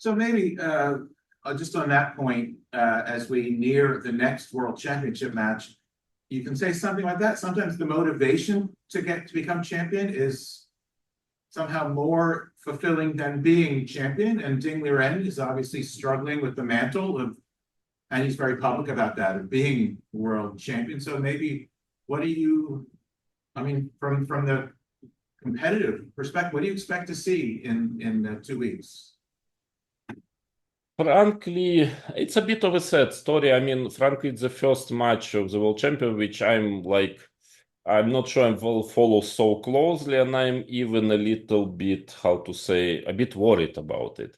So maybe just on that point, as we near the next World Championship match, you can say something like that. Sometimes the motivation to become champion is somehow more fulfilling than being champion. And Liren is obviously struggling with the mantle of, and he's very public about that, of being world champion. So maybe what do you, I mean, from the competitive perspective, what do you expect to see in 2 weeks? Frankly, it's a bit of a sad story. I mean, frankly, it's the first match of the World Champion, which I'm not sure I will follow so closely, and I'm even a little bit, how to say, a bit worried about it.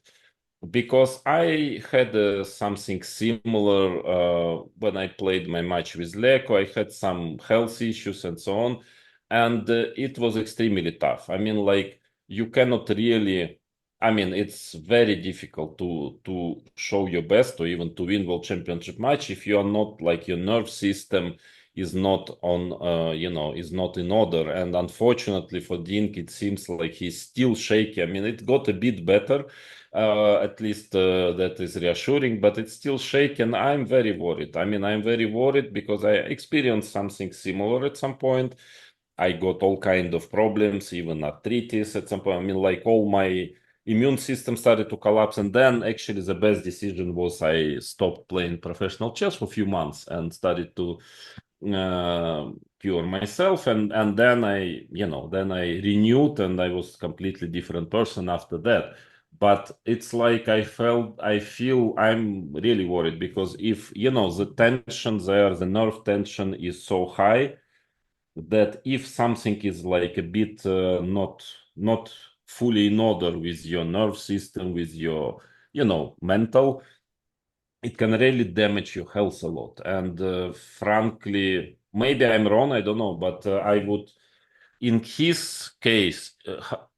Because I had something similar when I played my match with Leko. I had some health issues and so on, and it was extremely tough. I mean, like, you cannot really. I mean, it's very difficult to show your best or even to win World Championship match if you are not, like, your nerve system is not on, is not in order. And unfortunately for Dink, it seems like he's still shaky. I mean, it got a bit better, at least that is reassuring, but it's still shaky, and I'm very worried. I mean, I'm very worried because I experienced something similar at some point. I got all kind of problems, even arthritis at some point. I mean, like, all my immune system started to collapse, and then actually the best decision was I stopped playing professional chess for a few months and started to cure myself, and then I renewed, and I was completely different person after that. But it's like I feel I'm really worried, because if the tension there, the nerve tension is so high that if something is like a bit not fully in order with your nerve system, with your mental, it can really damage your health a lot. And frankly, maybe I'm wrong, I don't know, but I would, in his case,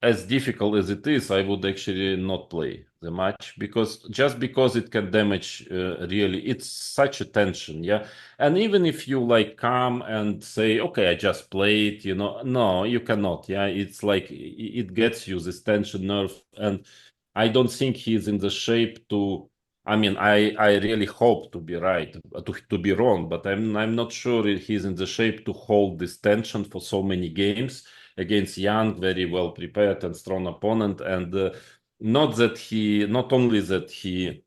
as difficult as it is, I would actually not play the match, because it can damage, really, it's such a tension. Yeah. And even if you like come and say, okay, I just play it, no, you cannot. Yeah. It's like it gets you this tension nerve, and I don't think he's in the shape to. I mean, I really hope to be right, to be wrong, but I'm not sure he's in the shape to hold this tension for so many games against young, very well prepared and strong opponent. And not only that he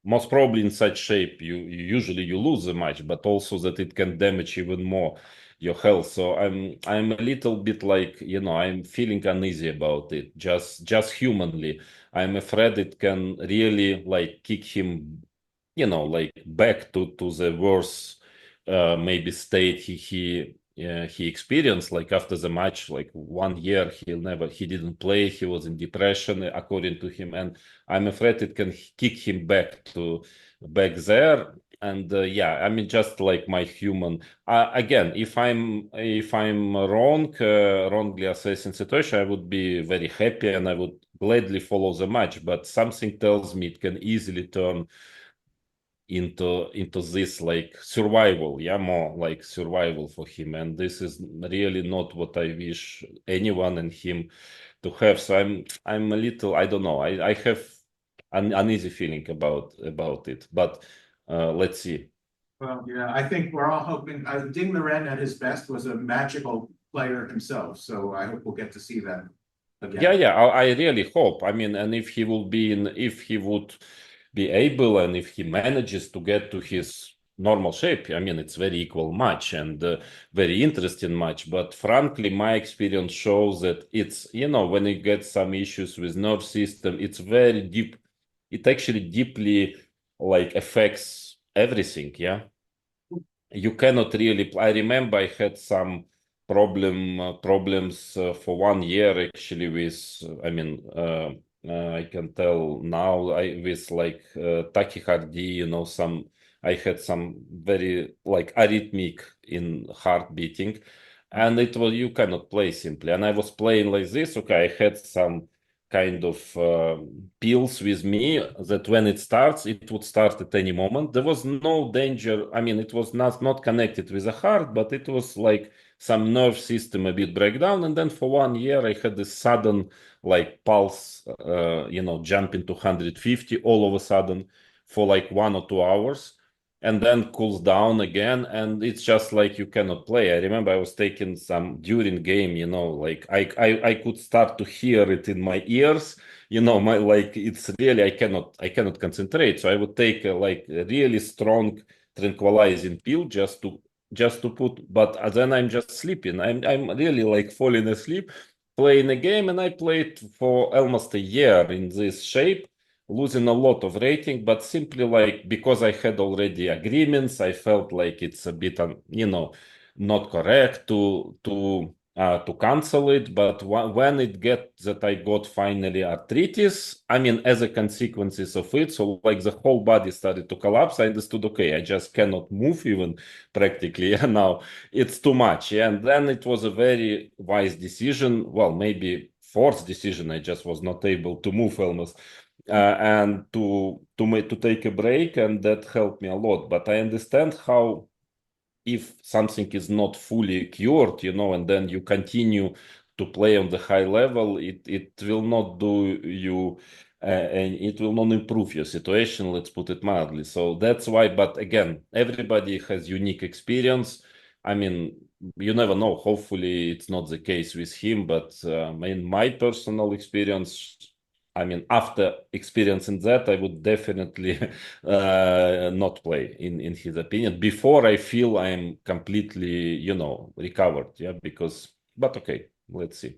most probably in such shape usually you lose the match, but also that it can damage even more your health. So I'm a little bit like, I'm feeling uneasy about it, just humanly. I'm afraid it can really like kick him, like back to the worst maybe state he experienced, like after the match, like 1 year he didn't play, he was in depression according to him, and I'm afraid it can kick him back there. And yeah, I mean, just like my human, again, if I'm wrongly assessing situation, I would be very happy and I would gladly follow the match, but something tells me it can easily turn into this like survival, yeah, more like survival for him, and this is really not what I wish anyone and him to have. So I'm a little, I don't know, I have an uneasy feeling about it, but let's see. Well, yeah, I think we're all hoping. Ding Liren at his best was a magical player himself, so I hope we'll get to see that again. Yeah, I really hope. I mean, and if he would be able, and if he manages to get to his normal shape, I mean, it's very equal match and very interesting match. But frankly, my experience shows that it's, when you get some issues with nerve system, it's very deep. It actually deeply like affects everything. Yeah. You cannot really, I remember I had some problems for 1 year actually with, I can tell now, with like tachycardia, I had some very like arrhythmic in heart beating, and it was, you cannot play simply. And I was playing like this. Okay, I had some kind of pills with me that when it starts, it would start at any moment. There was no danger. I mean, it was not connected with the heart, but it was like some nerve system a bit breakdown, and then for 1 year I had this sudden like pulse, jump into 150 all of a sudden for like 1 or 2 hours, and then cools down again, and it's just like you cannot play. I remember I was taking some during game, like I could start to hear it in my ears, my like it's really I cannot concentrate. So I would take a really strong tranquilizing pill just to put, but then I'm just sleeping. I'm really like falling asleep playing a game, and I played for almost a year in this shape, losing a lot of rating, but simply like because I had already agreements, I felt like it's a bit, not correct to cancel it. But when it get that I got finally arthritis, I mean, as a consequences of it, so like the whole body started to collapse. I understood, okay, I just cannot move even practically. And now it's too much. Yeah. And then it was a very wise decision. Well, maybe forced decision. I just was not able to move almost. And to take a break, and that helped me a lot. But I understand how, if something is not fully cured, and then you continue to play on the high level, it will not do you, and it will not improve your situation, let's put it mildly. So that's why, but again, everybody has unique experience. I mean, you never know. Hopefully it's not the case with him, but in my personal experience, I mean, after experiencing that, I would definitely not play, in his opinion, before I feel I'm completely, recovered. Yeah, but okay, let's see.